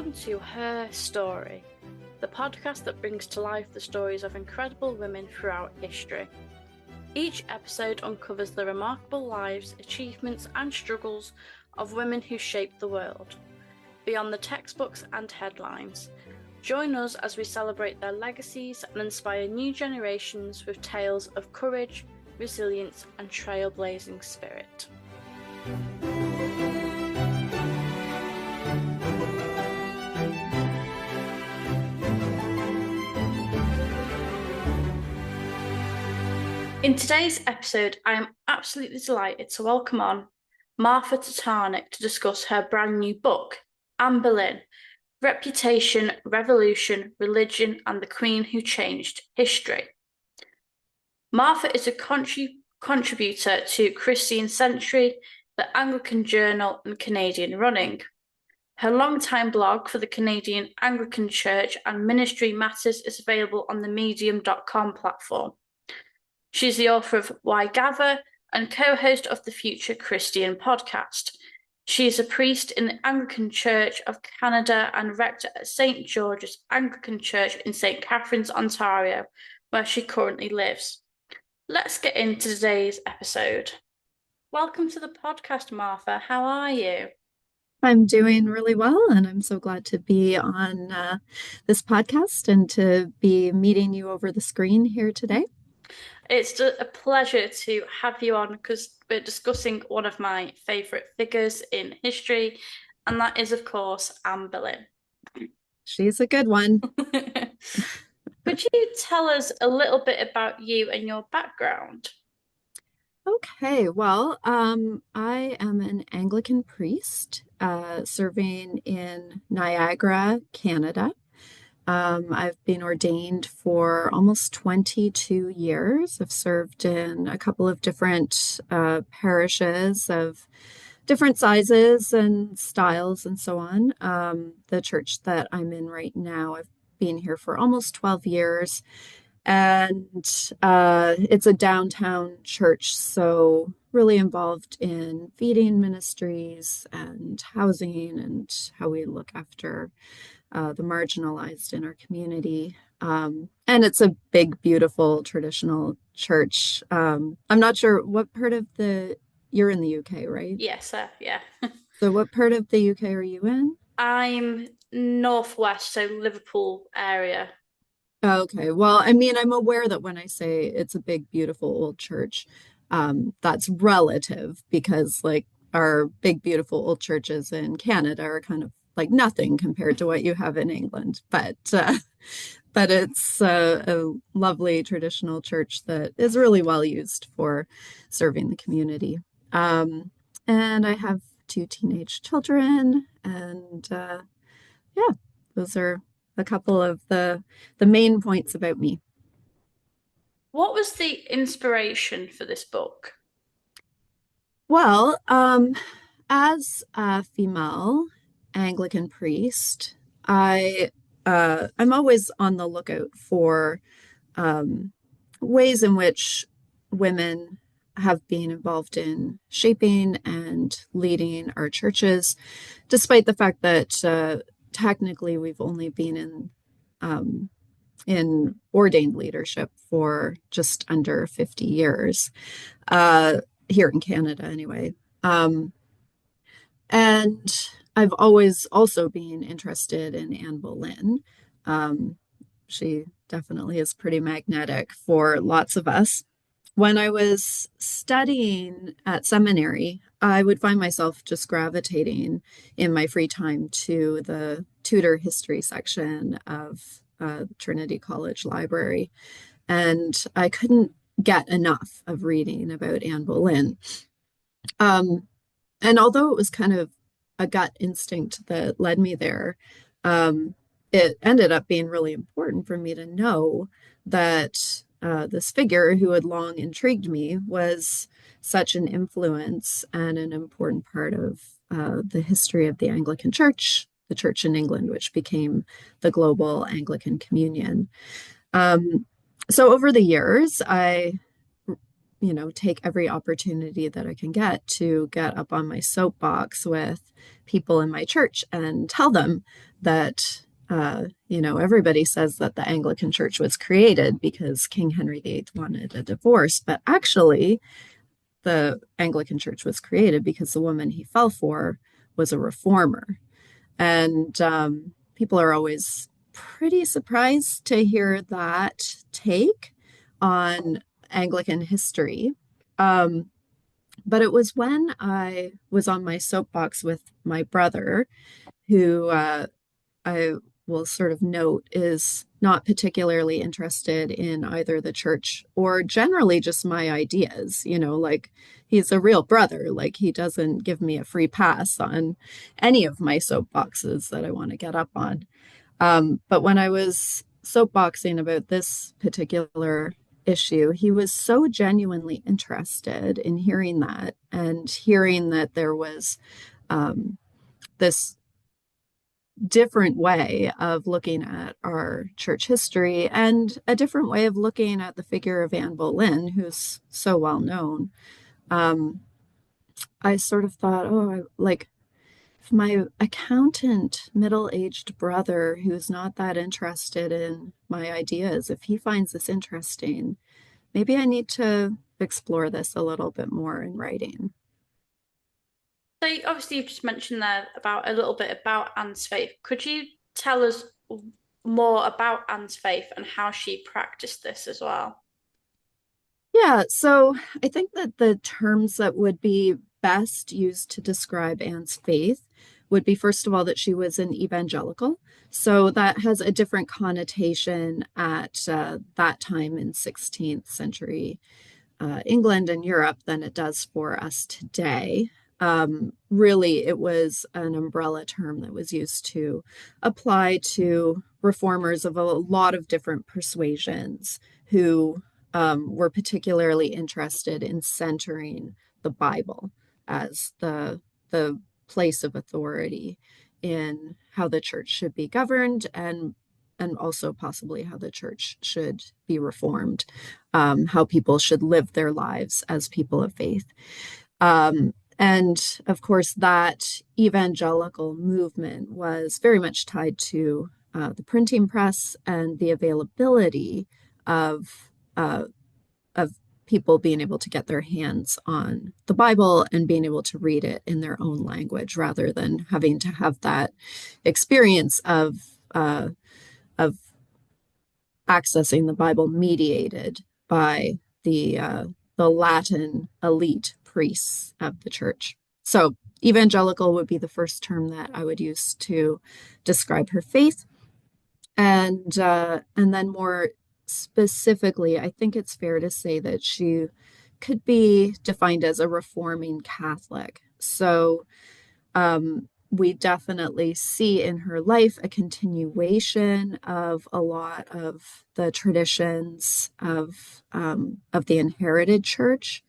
Welcome to Her Story, the podcast that brings to life the stories of incredible women throughout history. Each episode uncovers the remarkable lives, achievements, and struggles of women who shaped the world, beyond the textbooks and headlines. Join us as we celebrate their legacies and inspire new generations with tales of courage, resilience, and trailblazing spirit. In today's episode, I am absolutely delighted to welcome on Martha Tatarnic to discuss her brand new book, Anne Boleyn, Reputation, Revolution, Religion, and the Queen Who Changed History. Martha is a contributor to Christian Century, the Anglican Journal, and Canadian Running. Her longtime blog for the Canadian Anglican Church and Ministry Matters is available on the medium.com platform. She's the author of Why Gather and co-host of the Future Christian podcast. She is a priest in the Anglican Church of Canada and rector at St. George's Anglican Church in St. Catharines, Ontario, where she currently lives. Let's get into today's episode. Welcome to the podcast, Martha. How are you? I'm doing really well, and I'm so glad to be on this podcast and to be meeting you over the screen here today. It's a pleasure to have you on because we're discussing one of my favourite figures in history, and that is, of course, Anne Boleyn. She's a good one. Could you tell us a little bit about you and your background? Okay, well, I am an Anglican priest serving in Niagara, Canada. I've been ordained for almost 22 years. I've served in a couple of different parishes of different sizes and styles and so on. The church that I'm in right now, I've been here for almost 12 years. And it's a downtown church, so really involved in feeding ministries and housing and how we look after the marginalized in our community. And it's a big, beautiful, traditional church. I'm not sure what part of you're in the UK, right? Yes, yeah. So what part of the UK are you in? I'm northwest, so Liverpool area. Okay. Well, I mean, I'm aware that when I say it's a big, beautiful old church, that's relative because like our big, beautiful old churches in Canada are kind of like nothing compared to what you have in England. But it's a lovely traditional church that is really well used for serving the community. And I have 2 teenage children, and yeah, those are a couple of the main points about me. What was the inspiration for this book? Well, as a female Anglican priest, I'm always on the lookout for ways in which women have been involved in shaping and leading our churches, despite the fact that technically we've only been in ordained leadership for just under 50 years, here in Canada anyway. And I've always also been interested in Anne Boleyn. She definitely is pretty magnetic for lots of us. When I was studying at seminary, I would find myself just gravitating in my free time to the Tudor history section of Trinity College Library. And I couldn't get enough of reading about Anne Boleyn. And although it was kind of a gut instinct that led me there, it ended up being really important for me to know that this figure who had long intrigued me was such an influence and an important part of the history of the Anglican Church, the church in England, which became the Global Anglican Communion. So over the years, I take every opportunity that I can get to get up on my soapbox with people in my church and tell them that, everybody says that the Anglican Church was created because King Henry VIII wanted a divorce, but actually, the Anglican Church was created because the woman he fell for was a reformer. And people are always pretty surprised to hear that take on Anglican history. Um, but it was when I was on my soapbox with my brother, who I will sort of note is not particularly interested in either the church or generally just my ideas. Like he's a real brother. Like he doesn't give me a free pass on any of my soapboxes that I want to get up on. But when I was soapboxing about this particular issue, he was so genuinely interested in hearing that and hearing that there was this different way of looking at our church history and a different way of looking at the figure of Anne Boleyn, who's so well known. Um, I sort of thought, like if my accountant, middle-aged brother who's not that interested in my ideas, if he finds this interesting, maybe I need to explore this a little bit more in writing. So obviously you've just mentioned there about a little bit about Anne's faith. Could you tell us more about Anne's faith and how she practiced this as well? Yeah, so I think that the terms that would be best used to describe Anne's faith would be, first of all, that she was an evangelical. So that has a different connotation at that time in 16th century England and Europe than it does for us today. Really, it was an umbrella term that was used to apply to reformers of a lot of different persuasions who were particularly interested in centering the Bible as the place of authority in how the church should be governed and also possibly how the church should be reformed, how people should live their lives as people of faith. And of course, that evangelical movement was very much tied to the printing press and the availability of of people being able to get their hands on the Bible and being able to read it in their own language rather than having to have that experience of accessing the Bible mediated by the Latin elite priests of the church. So evangelical would be the first term that I would use to describe her faith. And then more specifically, I think it's fair to say that she could be defined as a reforming Catholic. So we definitely see in her life a continuation of a lot of the traditions of the inherited church,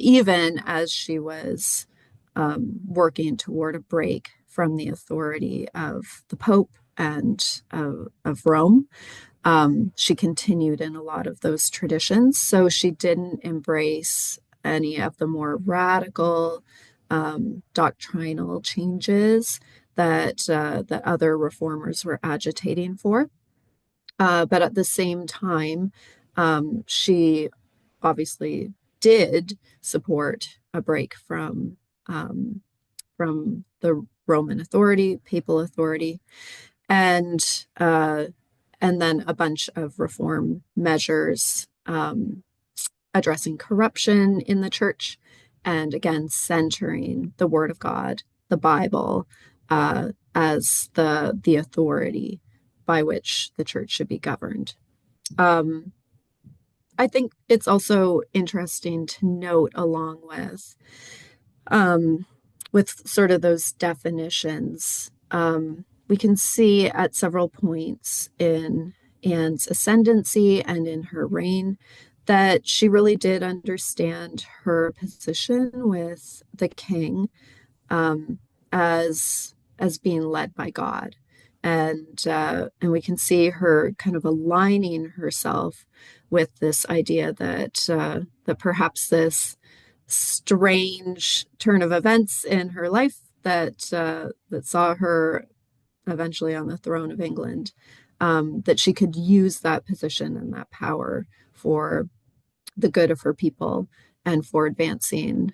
even as she was working toward a break from the authority of the Pope and of Rome. She continued in a lot of those traditions, so she didn't embrace any of the more radical doctrinal changes that other reformers were agitating for. But at the same time, she obviously did support a break from the Roman authority, papal authority, and and then a bunch of reform measures addressing corruption in the church, and again centering the Word of God, the Bible, as the authority by which the church should be governed. Um, I think it's also interesting to note, along um, with sort of those definitions, we can see at several points in Anne's ascendancy and in her reign that she really did understand her position with the king um, as being led by God, and we can see her kind of aligning herself with this idea that perhaps this strange turn of events in her life that saw her eventually on the throne of England, that she could use that position and that power for the good of her people and for advancing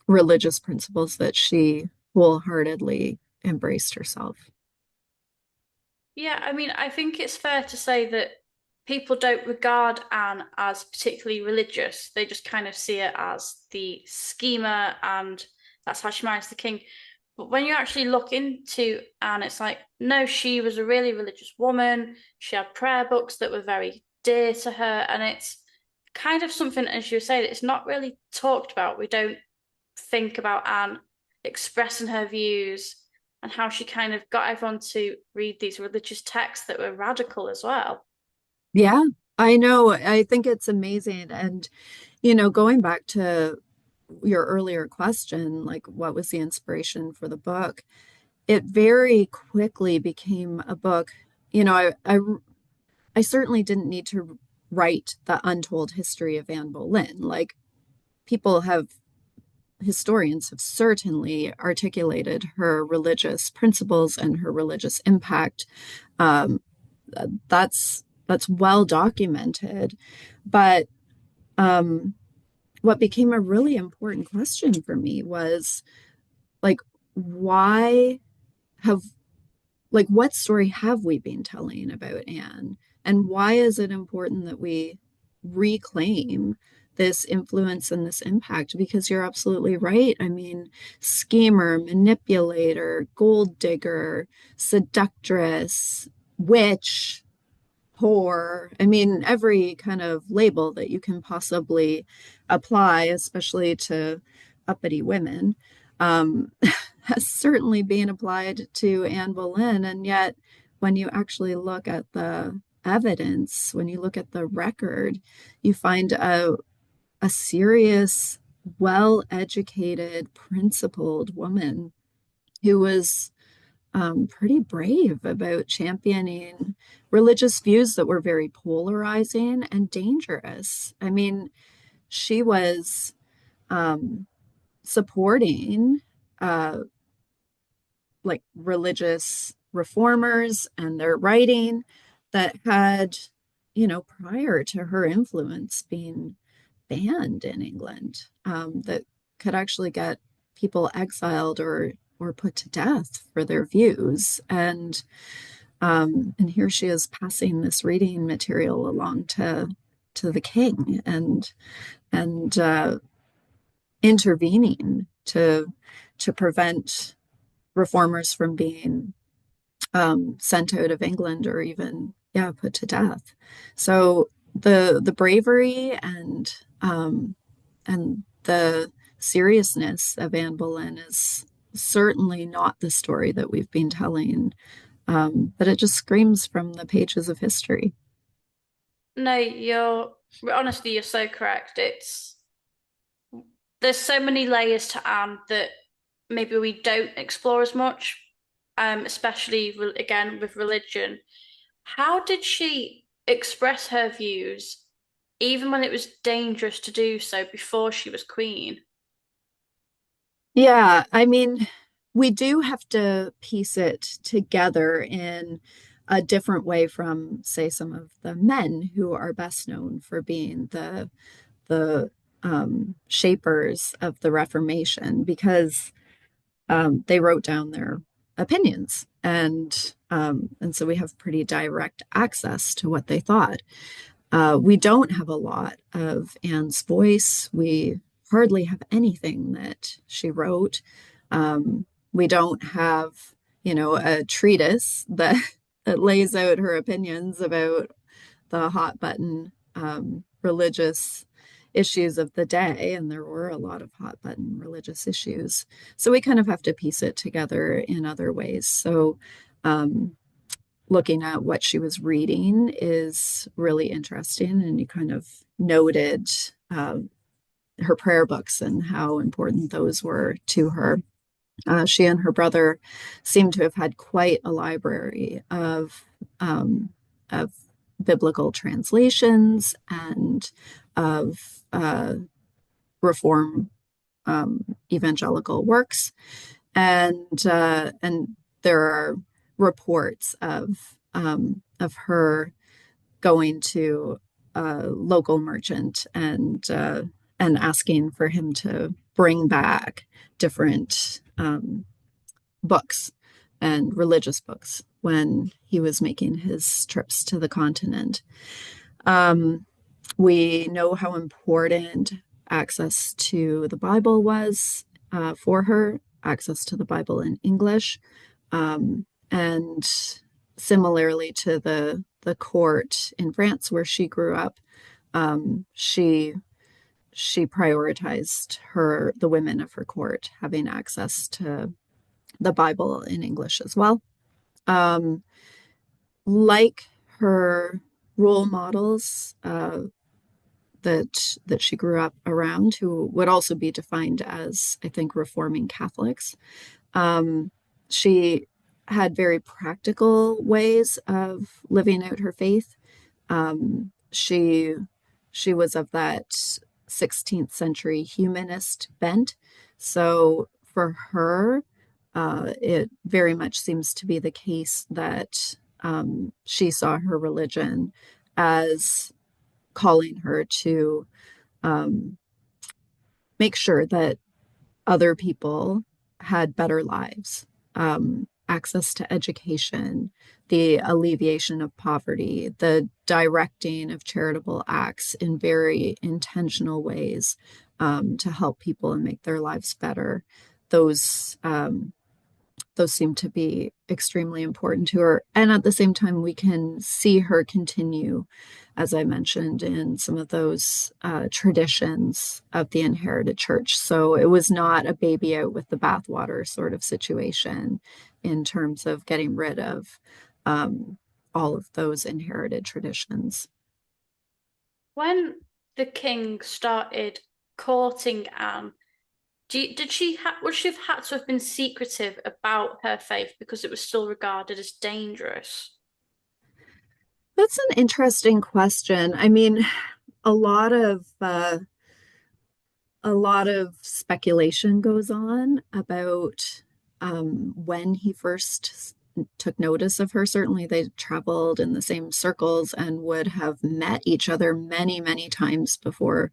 religious principles that she wholeheartedly embraced herself. Yeah, I mean, I think it's fair to say that people don't regard Anne as particularly religious. They just kind of see it as the schemer, and that's how she marries the king. But when you actually look into Anne, it's like, no, she was a really religious woman. She had prayer books that were very dear to her, and it's kind of something, as you say, that it's not really talked about. We don't think about Anne expressing her views and how she kind of got everyone to read these religious texts that were radical as well. Yeah, I know. I think it's amazing. And, going back to your earlier question, like what was the inspiration for the book? It very quickly became a book. I certainly didn't need to write the untold history of Anne Boleyn. Like people have historians have certainly articulated her religious principles and her religious impact. Um, that's well documented, but um, what became a really important question for me was like, why have what story have we been telling about Anne? And why is it important that we reclaim this influence and this impact? Because you're absolutely right. I mean, schemer, manipulator, gold digger, seductress, witch, whore. I mean, every kind of label that you can possibly apply, especially to uppity women, um, has certainly been applied to Anne Boleyn. And yet, when you actually look at the evidence, when you look at the record, you find a serious, well educated, principled woman who was pretty brave about championing religious views that were very polarizing and dangerous. I mean, she was um, supporting uh, like religious reformers and their writing that had, prior to her influence being banned in England, that could actually get people exiled or put to death for their views. And here she is passing this reading material along to the king and intervening to prevent reformers from being sent out of England or even put to death. So the bravery and the seriousness of Anne Boleyn is certainly not the story that we've been telling, but it just screams from the pages of history. No, you're honestly, you're so correct. It's there's so many layers to Anne that maybe we don't explore as much, especially again with religion. How did she express her views, even when it was dangerous to do so before she was queen? Yeah, I mean, we do have to piece it together in a different way from, say, some of the men who are best known for being the shapers of the Reformation, because they wrote down their opinions, and so we have pretty direct access to what they thought. We don't have a lot of Anne's voice. We hardly have anything that she wrote. We don't have, a treatise that that lays out her opinions about the hot button religious issues of the day, and there were a lot of hot button religious issues. So we kind of have to piece it together in other ways. So um, looking at what she was reading is really interesting. And you kind of noted her prayer books and how important those were to her. She and her brother seem to have had quite a library of biblical translations and of Reform evangelical works, and there are reports of her going to a local merchant and asking for him to bring back different books and religious books when he was making his trips to the continent. Um, we know how important access to the Bible was for her, access to the Bible in English, and similarly to the court in France where she grew up, she prioritized the women of her court having access to the Bible in English as well. Um, like her role models that she grew up around, who would also be defined as, I think, reforming Catholics. Um, she had very practical ways of living out her faith. She was of that 16th century humanist bent. So for her, it very much seems to be the case that she saw her religion as calling her to um, make sure that other people had better lives, access to education, the alleviation of poverty, the directing of charitable acts in very intentional ways to help people and make their lives better. Those those seem to be extremely important to her. And at the same time, we can see her continue, as I mentioned, in some of those traditions of the inherited church. So it was not a baby out with the bathwater sort of situation in terms of getting rid of all of those inherited traditions. When the king started courting Anne, would she have had to have been secretive about her faith because it was still regarded as dangerous? That's an interesting question. I mean, a lot of uh, a lot of speculation goes on about when he first took notice of her. Certainly, they traveled in the same circles and would have met each other many, many times before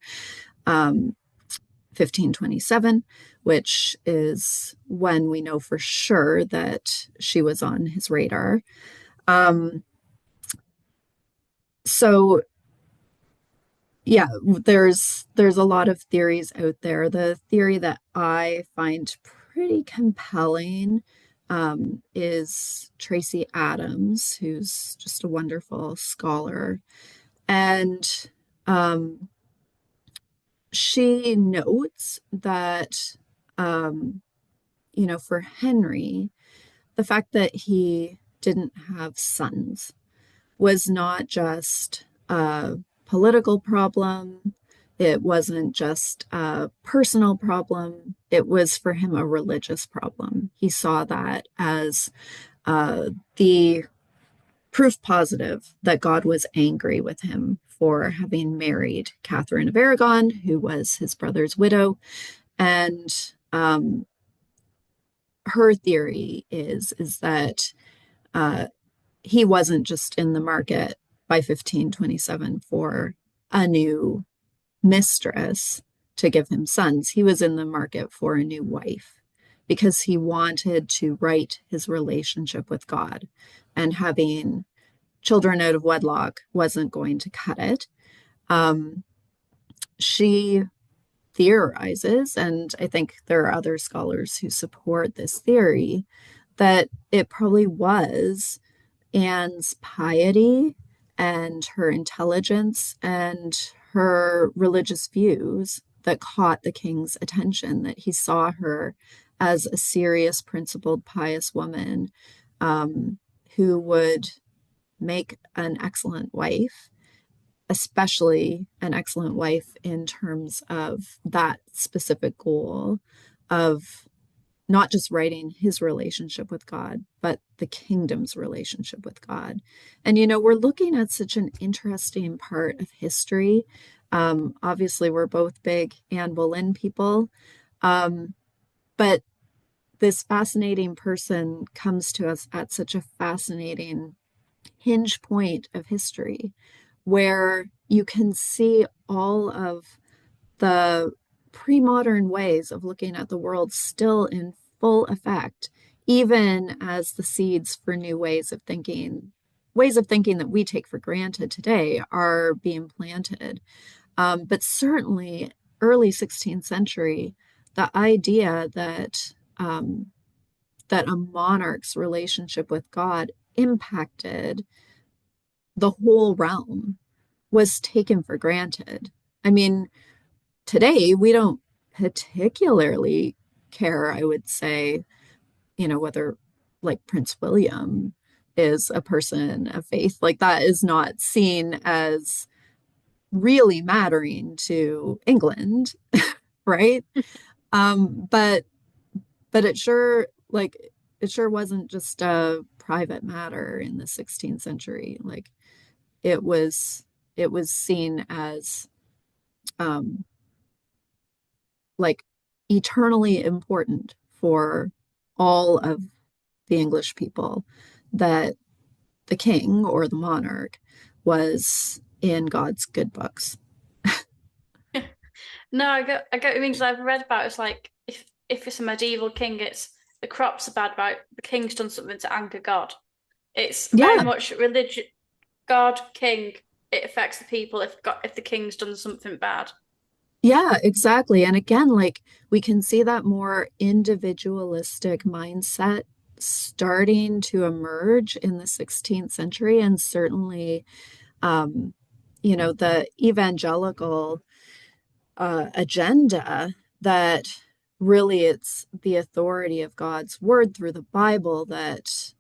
1527, which is when we know for sure that she was on his radar. Um, so yeah, there's a lot of theories out there. The theory that I find pretty compelling is Tracy Adams, who's just a wonderful scholar, and um, she notes that for Henry, the fact that he didn't have sons was not just a political problem. It wasn't just a personal problem. It was for him a religious problem. He saw that as the proof positive that God was angry with him for having married Catherine of Aragon, who was his brother's widow. And her theory is that uh, he wasn't just in the market by 1527 for a new mistress to give him sons. He was in the market for a new wife because he wanted to right his relationship with God, and having children out of wedlock wasn't going to cut it. Um, she theorizes, and I think there are other scholars who support this theory, that it probably was Anne's piety and her intelligence and her religious views that caught the king's attention, that he saw her as a serious, principled, pious woman who would make an excellent wife, especially an excellent wife in terms of that specific goal of not just writing his relationship with God, but the kingdom's relationship with God. And, we're looking at such an interesting part of history. Obviously, we're both big Anne Boleyn people, um, but this fascinating person comes to us at such a fascinating hinge point of history where you can see all of the pre-modern ways of looking at the world still in full effect, even as the seeds for new ways of thinking that we take for granted today are being planted. But certainly, early 16th century, the idea that a monarch's relationship with God impacted the whole realm was taken for granted. I mean, today we don't particularly care, I would say, whether like Prince William is a person of faith. Like that is not seen as really mattering to England, right? But it sure wasn't just a private matter in the 16th century. Like it was it was seen as um like eternally important for all of the English people that the king or the monarch was in God's good books. No, I get what you mean because I've read about it's like if it's a medieval king, it's the crops are bad, right? The king's done something to anger God. It's very Yeah, much religion, God, king. It affects the people if the king's done something bad. yeah, exactly. And again, like we can see that more individualistic mindset starting to emerge in the 16th century. And certainly, um, the evangelical agenda that really it's the authority of God's word through the Bible that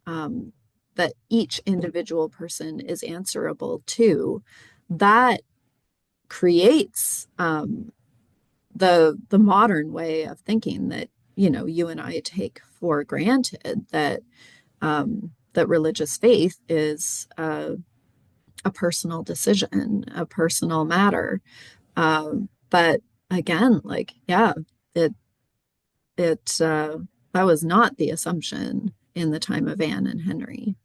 each individual person is answerable to. That creates the modern way of thinking that you and I take for granted that religious faith is a personal decision, a personal matter. But again, like, yeah, it it that was not the assumption in the time of Anne and Henry.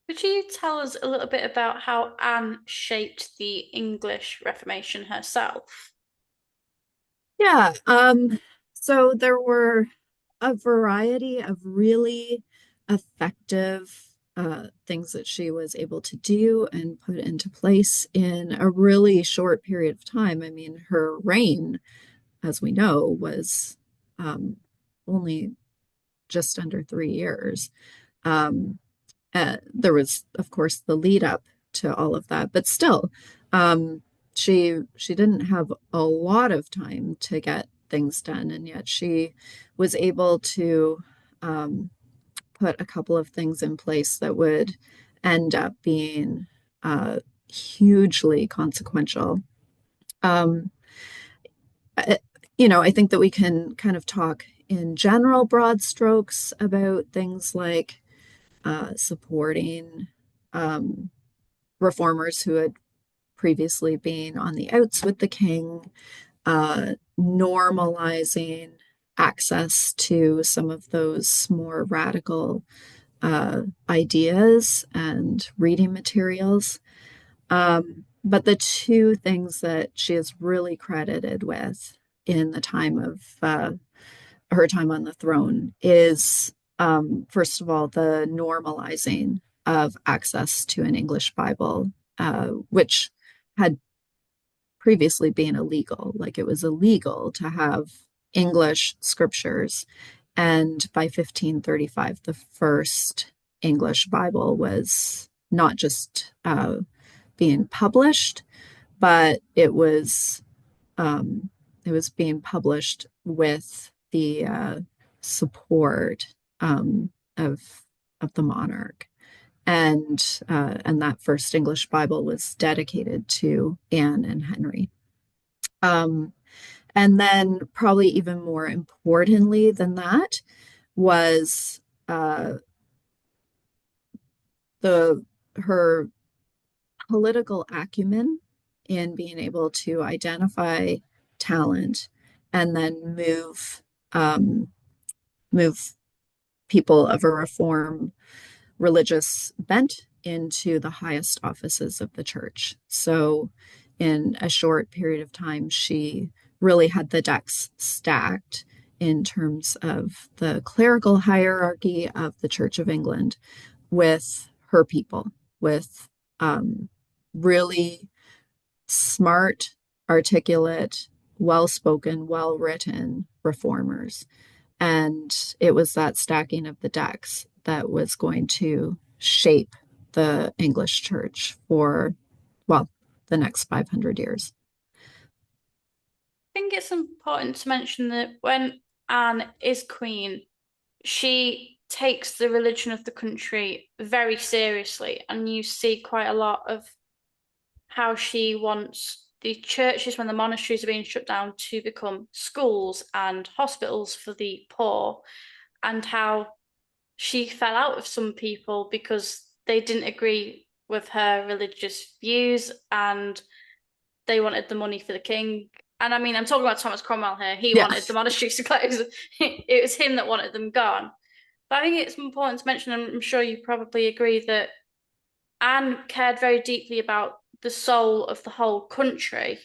Could you tell us a little bit about how Anne shaped the English Reformation herself? Yeah, so there were a variety of really effective things that she was able to do and put into place in a really short period of time. I mean, her reign, as we know, was um, only just under 3 years. Um, there was, of course, the lead up to all of that, but still, um, she didn't have a lot of time to get things done, and yet she was able to um, put a couple of things in place that would end up being uh, hugely consequential. Um, I, I think that we can kind of talk in general broad strokes about things like supporting um, reformers who had previously been on the outs with the king, normalizing access to some of those more radical ideas and reading materials. But the two things that she is really credited with in the time of her time on the throne is, first of all, the normalizing of access to an English Bible, which had previously been illegal. Like it was illegal to have English scriptures. And by 1535, the first English Bible was not just being published, but um, it was being published with the support of the monarch, and that first English Bible was dedicated to Anne and Henry. Um, and then, probably even more importantly than that, was uh, the her political acumen in being able to identify talent and then um, move people of a reform religious bent into the highest offices of the church. So, in a short period of time, she really had the decks stacked in terms of the clerical hierarchy of the Church of England with her people, with really smart, articulate, well spoken, well written reformers. And it was that stacking of the decks that was going to shape the English church for, well, the next 500 years. I think it's important to mention that when Anne is queen, she takes the religion of the country very seriously, and you see quite a lot of how she wants the churches, when the monasteries are being shut down, to become schools and hospitals for the poor, and how she fell out with some people because they didn't agree with her religious views and they wanted the money for the king. And I mean, I'm talking about Thomas Cromwell here. He Yeah. wanted the monasteries to close. It was him that wanted them gone. But I think it's important to mention, and I'm sure you probably agree, that Anne cared very deeply about the soul of the whole country,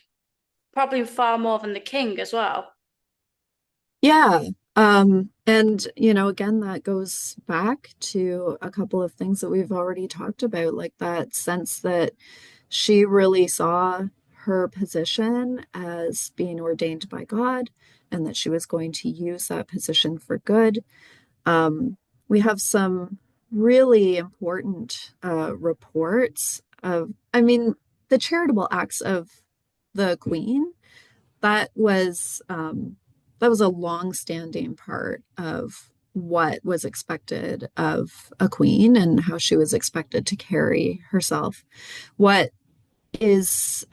probably far more than the king as well. Yeah. And, again, that goes back to a couple of things that we've already talked about, like that sense that she really saw her position as being ordained by God and that she was going to use that position for good. We have some really important reports of, I mean, the charitable acts of the Queen. That was that was a long-standing part of what was expected of a queen and how she was expected to carry herself. What is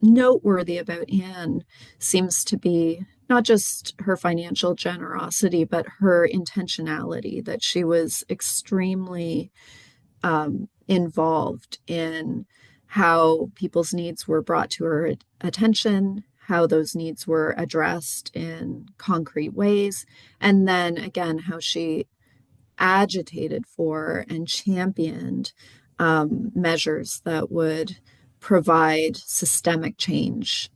noteworthy about Anne seems to be not just her financial generosity, but her intentionality, that she was extremely involved in how people's needs were brought to her attention, how those needs were addressed in concrete ways, and then again, how she agitated for and championed measures that would provide systemic change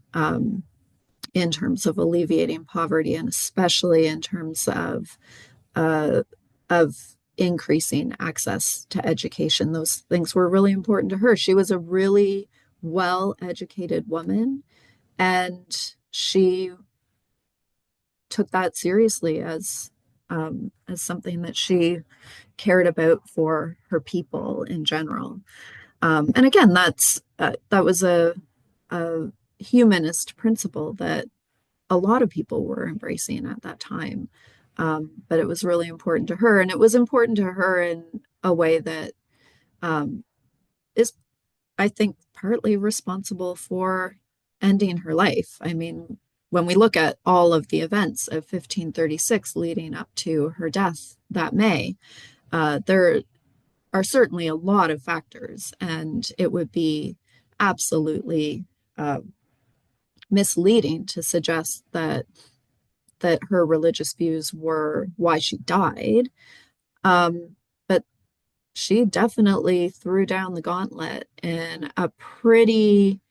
in terms of alleviating poverty and especially in terms uh, of increasing access to education. Those things were really important to her. She was a really well-educated woman, and she took that seriously as something that she cared about for her people in general. And again, that was a humanist principle that a lot of people were embracing at that time. But it was really important to her, and it was important to her in a way that um, is, I think, partly responsible for ending her life. I mean, when we look at all of the events of 1536 leading up to her death that May, there are certainly a lot of factors, and it would be absolutely uh, misleading to suggest that her religious views were why she died. But she definitely threw down the gauntlet in a pretty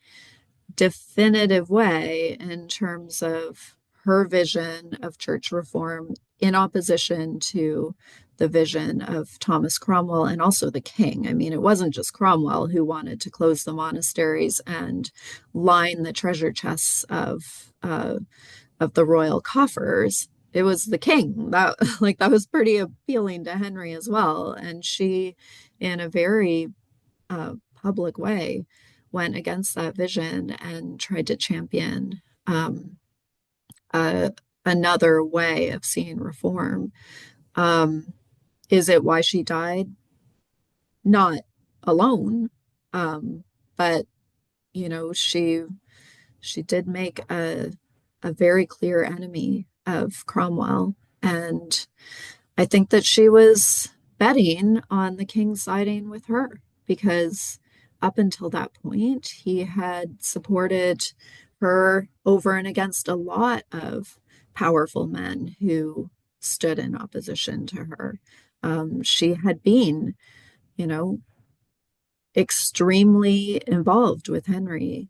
definitive way in terms of her vision of church reform in opposition to the vision of Thomas Cromwell and also the king. I mean, it wasn't just Cromwell who wanted to close the monasteries and line the treasure chests of the royal coffers. It was the king that like that was pretty appealing to Henry as well. And she, in a very public way, went against that vision and tried to champion uh, another way of seeing reform. Um, is it why she died? Not alone, but she she did make a very clear enemy of Cromwell. And I think that she was betting on the king siding with her because up until that point, he had supported her over and against a lot of powerful men who stood in opposition to her. She had been, you know, extremely involved with Henry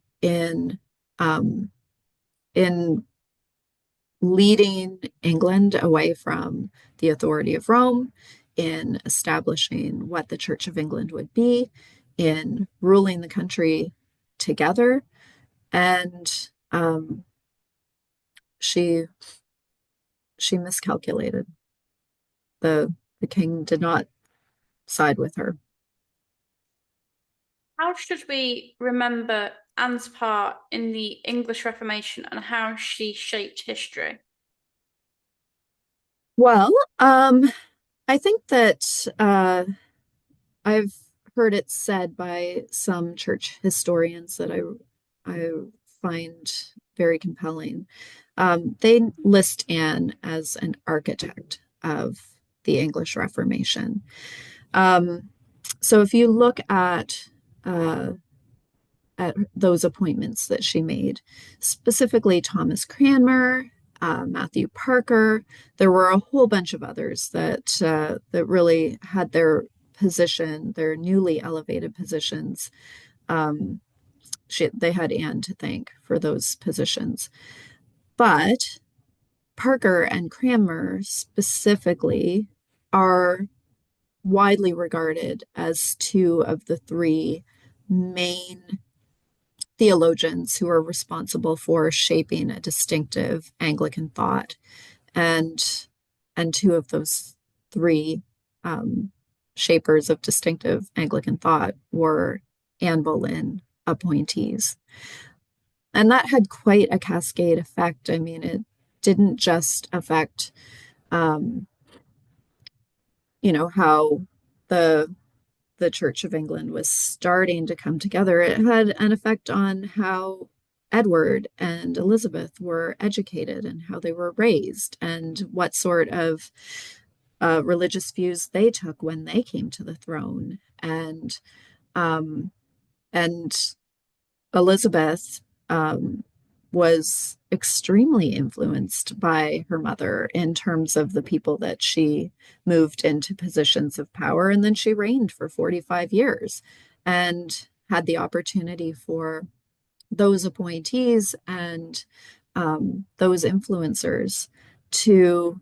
um, in leading England away from the authority of Rome, in establishing what the Church of England would be, in ruling the country together. And she she miscalculated. The king did not side with her. How should we remember Anne's part in the English Reformation and how she shaped history? Well, I think that I've heard it said by some church historians that I find very compelling. They list Anne as an architect of the English Reformation. Um, so if you look uh, at those appointments that she made, specifically Thomas Cranmer, Matthew Parker. There were a whole bunch of others that really had their position, their newly elevated positions. Um, they had Anne to thank for those positions, but Parker and Cranmer specifically are widely regarded as two of the three main theologians who are responsible for shaping a distinctive Anglican thought. And two of those three um, shapers of distinctive Anglican thought were Anne Boleyn appointees. And that had quite a cascade effect. I mean, it didn't just affect, um, how the Church of England was starting to come together, it had an effect on how Edward and Elizabeth were educated and how they were raised and what sort of religious views they took when they came to the throne. Um, and Elizabeth was extremely influenced by her mother in terms of the people that she moved into positions of power. And then she reigned for 45 years and had the opportunity for those appointees and those influencers to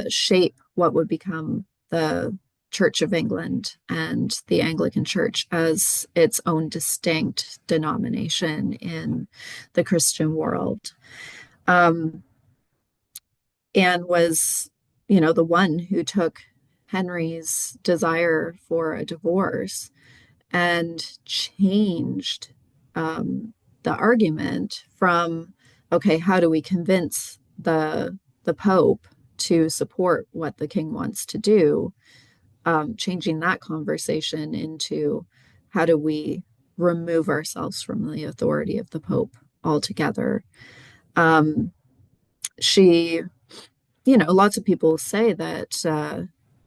shape what would become the Church of England and the Anglican Church as its own distinct denomination in the Christian world. Um, Anne was, the one who took Henry's desire for a divorce and changed the argument from, okay, how do we convince the Pope to support what the king wants to do, changing that conversation into how do we remove ourselves from the authority of the Pope altogether. Um, she, lots of people say that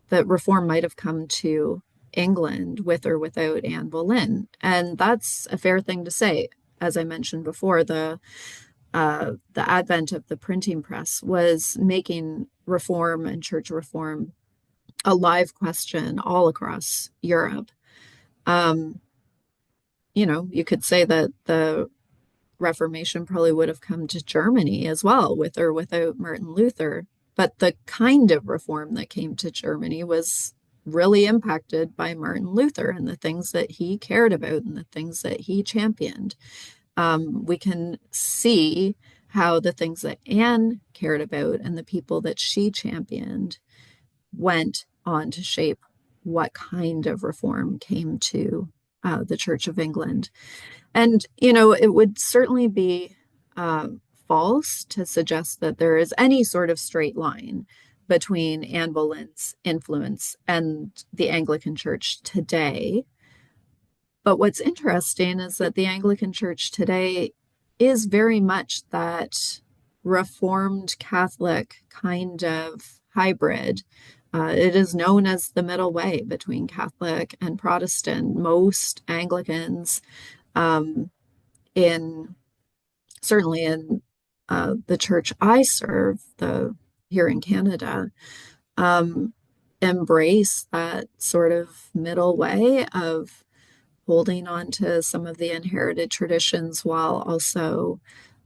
reform might have come to England with or without Anne Boleyn, and that's a fair thing to say. As I mentioned before, the advent of the printing press was making reform and church reform a live question all across Europe. Um, you could say that the Reformation probably would have come to Germany as well, with or without Martin Luther. But the kind of reform that came to Germany was really impacted by Martin Luther and the things that he cared about and the things that he championed. We can see how the things that Anne cared about and the people that she championed went on to shape what kind of reform came to the Church of England. And, it would certainly be uh, false to suggest that there is any sort of straight line between Anne Boleyn's influence and the Anglican Church today. But what's interesting is that the Anglican Church today is very much that Reformed Catholic kind of hybrid. It is known as the middle way between Catholic and Protestant. Most Anglicans, um, in certainly in the church I serve, the here in Canada, um, embrace that sort of middle way of holding on to some of the inherited traditions while also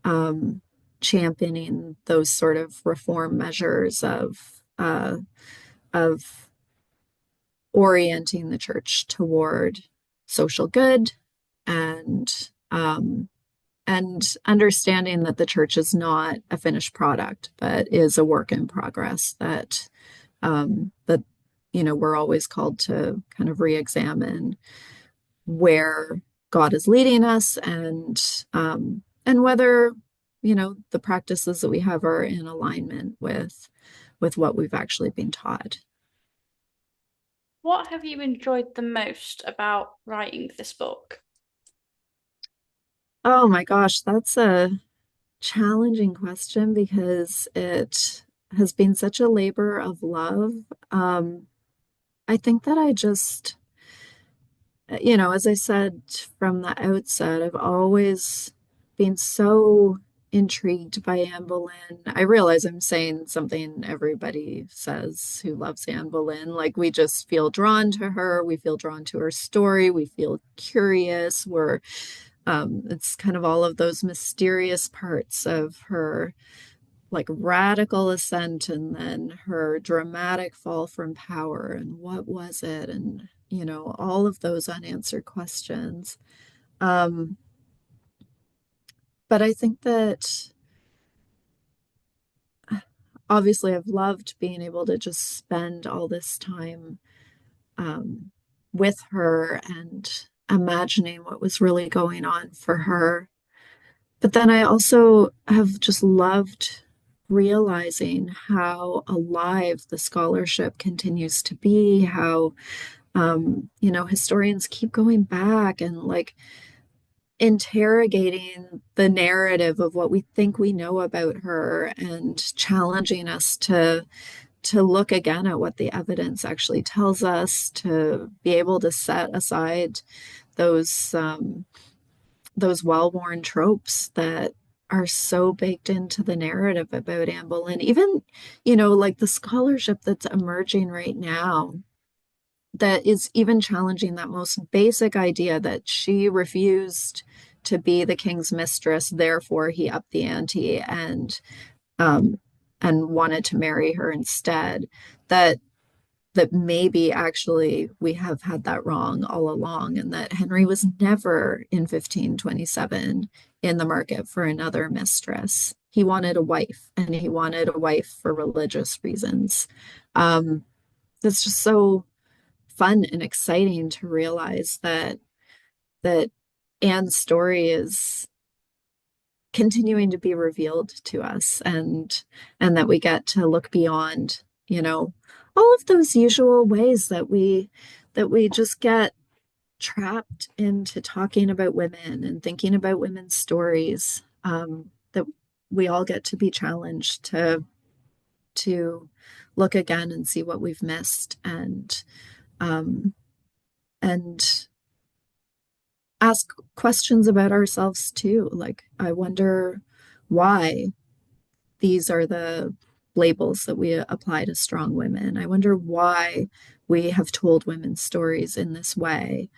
um, championing those sort of reform measures of orienting the church toward social good and and understanding that the church is not a finished product, but is a work in progress that we're always called to kind of re-examine where God is leading us and whether the practices that we have are in alignment with what we've actually been taught. What have you enjoyed the most about writing this book? Oh my gosh, that's a challenging question because it has been such a labor of love. Um, I think that I just, as I said from the outset, I've always been so intrigued by Anne Boleyn. I realize I'm saying something everybody says who loves Anne Boleyn. Like we just feel drawn to her, we feel drawn to her story, we feel curious. It's kind of all of those mysterious parts of her like radical ascent and then her dramatic fall from power and what was it and all of those unanswered questions. um but I think that obviously I've loved being able to just spend all this time um with her and imagining what was really going on for her. But then I also have just loved realizing how alive the scholarship continues to be, how, historians keep going back and like interrogating the narrative of what we think we know about her and challenging us to look again at what the evidence actually tells us, to be able to set aside those those well-worn tropes that are so baked into the narrative about Anne Boleyn. Even, like the scholarship that's emerging right now that is even challenging that most basic idea that she refused to be the king's mistress, therefore he upped the ante um and wanted to marry her instead. That that maybe actually we have had that wrong all along, and that Henry was never in 1527 in the market for another mistress. He wanted a wife, and he wanted a wife for religious reasons. Um, that's just so fun and exciting to realize that Anne's story is continuing to be revealed to us and that we get to look beyond, all of those usual ways that we just get trapped into talking about women and thinking about women's stories, that we all get to be challenged to look again and see what we've missed um, and ask questions about ourselves too. Like, I wonder why these are the labels that we apply to strong women. I wonder why we have told women's stories in this way,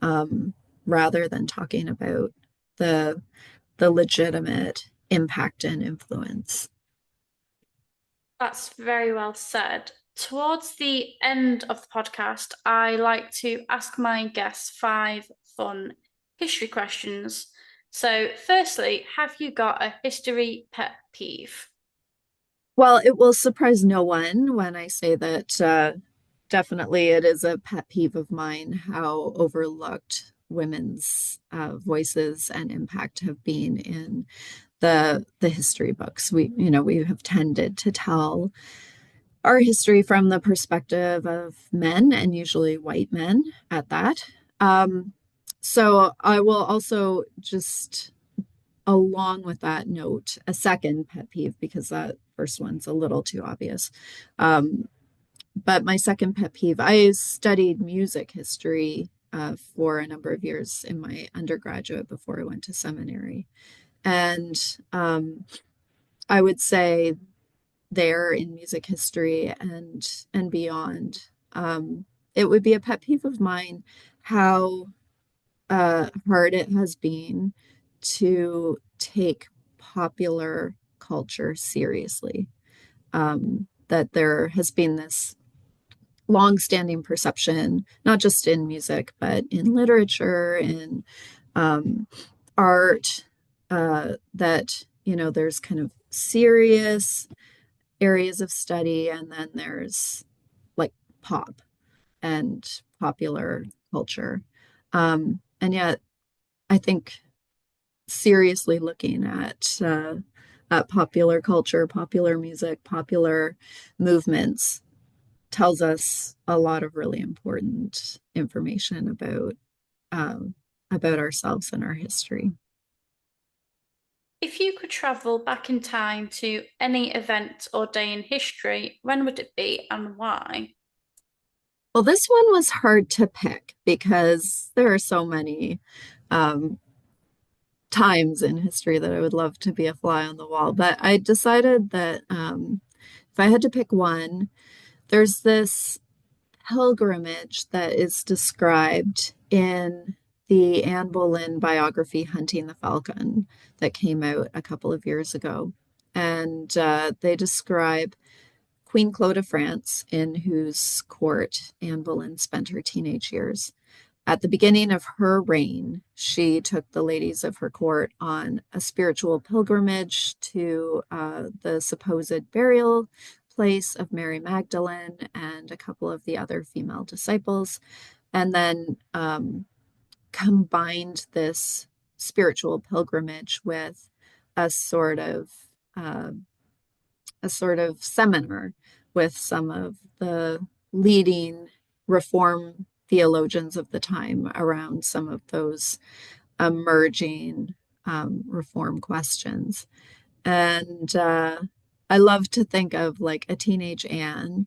um, rather than talking about the the legitimate impact and influence. That's very well said. Towards the end of the podcast, I like to ask my guests five fun history questions. So, firstly, have you got a history pet peeve? Well, it will surprise no one when I say that definitely it is a pet peeve of mine how overlooked women's voices and impact have been in the history books. We have tended to tell our history from the perspective of men and usually white men at that. So I will also just along with that note, a second pet peeve, because that first one's a little too obvious. Um, but my second pet peeve, I studied music history for a number of years in my undergraduate before I went to seminary. And I would say there in music history and beyond, it would be a pet peeve of mine how hard it has been to take popular culture seriously. That there has been this long-standing perception, not just in music, but in literature, in um, art, that, there's kind of serious areas of study, and then there's like pop and popular culture. And yet, I think seriously looking at popular culture, popular music, popular movements tells us a lot of really important information um, about ourselves and our history. If you could travel back in time to any event or day in history, when would it be and why? Well, this one was hard to pick because there are so many um, times in history that I would love to be a fly on the wall. But I decided that if I had to pick one, there's this pilgrimage that is described in the Anne Boleyn biography, Hunting the Falcon, that came out a couple of years ago. And they describe Queen Claude of France, in whose court Anne Boleyn spent her teenage years. At the beginning of her reign, she took the ladies of her court on a spiritual pilgrimage to the supposed burial place of Mary Magdalene and a couple of the other female disciples, and then combined this spiritual pilgrimage with a sort of uh, a sort of seminar with some of the leading Reform theologians of the time around some of those emerging Reform questions. And I love to think of like a teenage Anne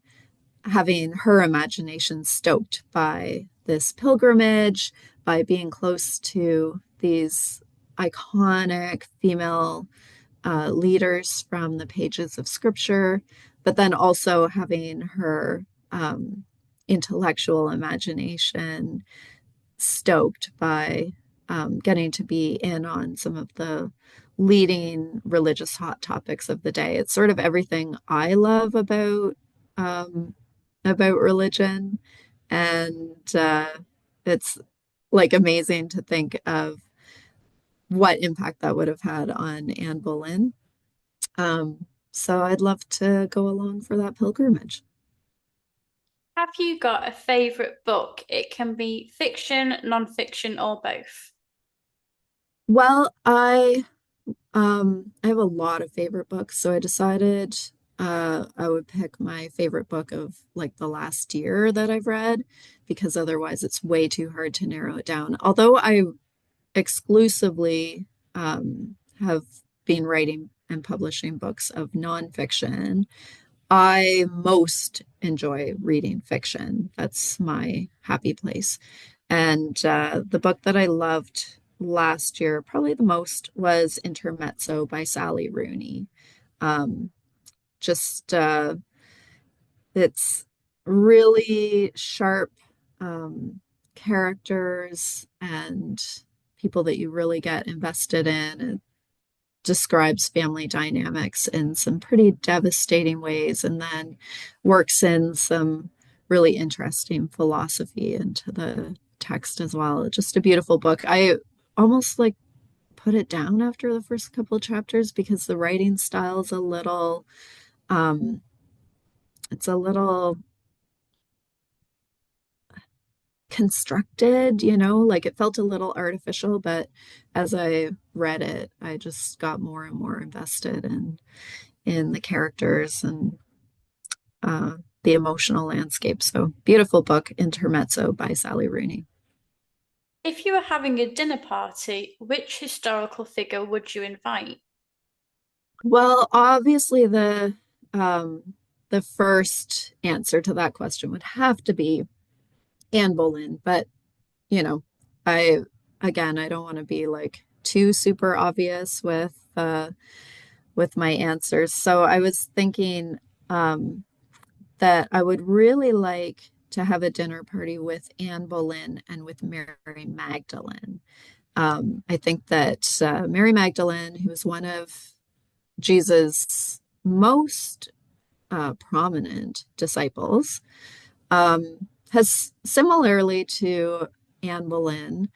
having her imagination stoked by this pilgrimage, by being close to these iconic female leaders from the pages of scripture, but then also having her intellectual imagination stoked by getting to be in on some of the leading religious hot topics of the day. It's sort of everything I love um, about religion, and it's like amazing to think of what impact that would have had on Anne Boleyn. So I'd love to go along for that pilgrimage. Have you got a favourite book? It can be fiction, non-fiction, or both. Well, I have a lot of favorite books, so I decided I would pick my favorite book of like the last year that I've read, because otherwise it's way too hard to narrow it down. Although I exclusively have been writing and publishing books of nonfiction, I most enjoy reading fiction. That's my happy place. And the book that I loved last year, probably the most, was Intermezzo by Sally Rooney. Um, just It's really sharp um, characters and people that you really get invested in. It describes family dynamics in some pretty devastating ways, and then works in some really interesting philosophy into the text as well. Just a beautiful book. I almost like put it down after the first couple of chapters because the writing style is um, it's a little constructed, like it felt a little artificial, but as I read it, I just got more and more invested in the characters and the emotional landscape. So beautiful book, Intermezzo by Sally Rooney. If you were having a dinner party, which historical figure would you invite? Well, obviously the first answer to that question would have to be Anne Boleyn, but you know, I again, I don't want to be like too super obvious with my answers. So I was thinking um that I would really like to have a dinner party with Anne Boleyn and with Mary Magdalene. I think that Mary Magdalene, who was one of Jesus' most prominent disciples, has similarly to Anne Boleyn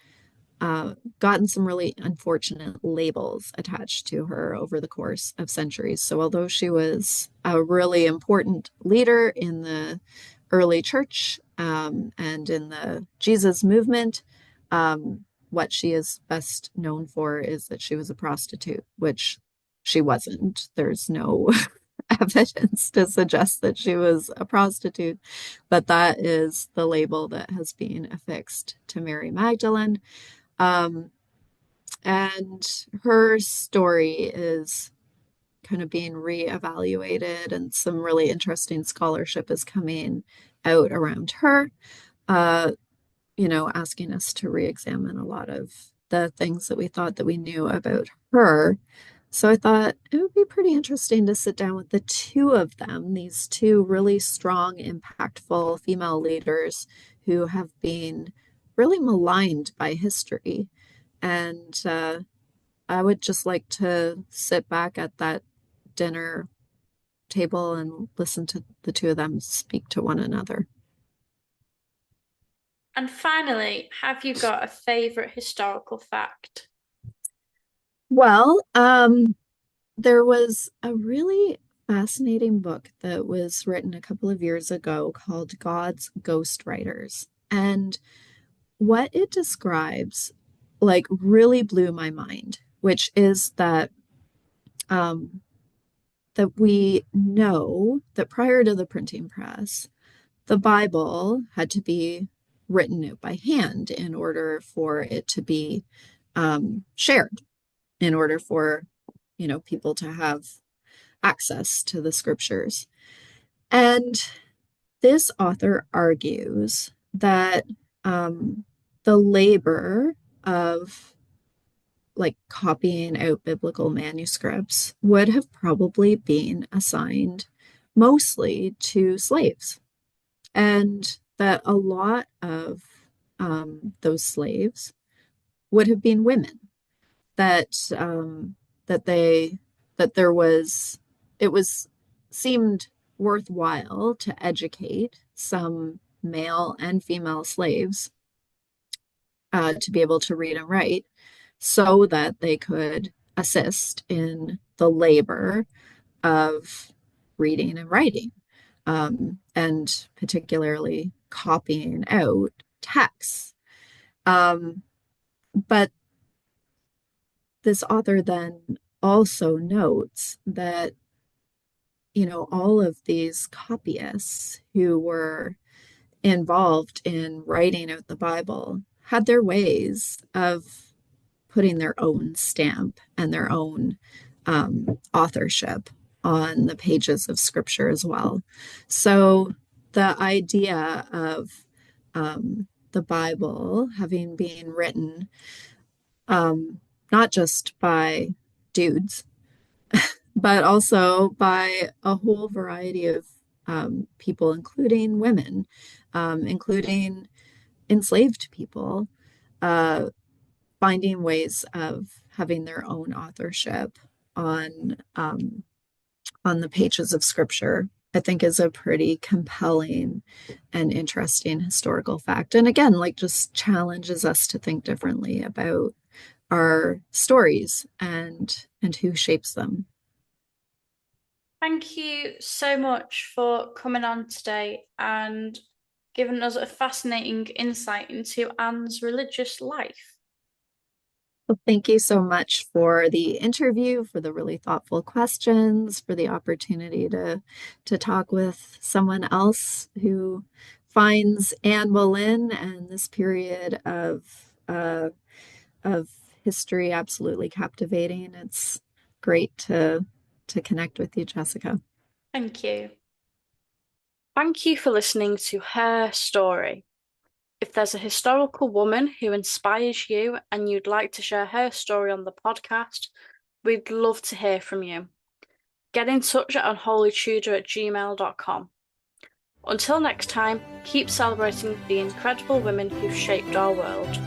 gotten some really unfortunate labels attached to her over the course of centuries. So, although she was a really important leader in the early church and in the Jesus movement, what she is best known for is that she was a prostitute, which she wasn't. There's no evidence to suggest that she was a prostitute, but that is the label that has been affixed to Mary Magdalene. Um, and her story is kind of being reevaluated, and some really interesting scholarship is coming out around her, uh, asking us to re-examine a lot of the things that we thought that we knew about her. So I thought it would be pretty interesting to sit down with the two of them, these two really strong, impactful female leaders who have been really maligned by history. And I would just like to sit back at that dinner table and listen to the two of them speak to one another. And finally, have you got a favorite historical fact? Well, there was a really fascinating book that was written a couple of years ago called God's Ghostwriters. And what it describes, like, really blew my mind, which is um, that we know that prior to the printing press, the Bible had to be written out by hand in order for it to be shared, in order for, people to have access to the scriptures. And this author argues that the labor of like copying out biblical manuscripts would have probably been assigned mostly to slaves, and that a lot of those slaves would have been women. That that they that there was it was seemed worthwhile to educate some male and female slaves to be able to read and write so that they could assist in the labor of reading and writing, and particularly copying out texts. Um, but this author then also notes that, all of these copyists who were involved in writing out the Bible had their ways of putting their own stamp and their own authorship on the pages of scripture as well. So the idea of the Bible having been written not just by dudes, but also by a whole variety of people, including women, including enslaved people, uh, finding ways of having their own authorship on the pages of scripture, I think is a pretty compelling and interesting historical fact. And again, like just challenges us to think differently about our stories and who shapes them. Thank you so much for coming on today and giving us a fascinating insight into Anne's religious life. Well, thank you so much for the interview, for the really thoughtful questions, for the opportunity to talk with someone else who finds Anne Boleyn and this period of of history absolutely captivating. It's great to connect with you, Jessica. Thank you. Thank you for listening to Her Story. If there's a historical woman who inspires you and you'd like to share her story on the podcast, we'd love to hear from you. Get in touch at unholytudor@gmail.com. Until next time, keep celebrating the incredible women who've shaped our world.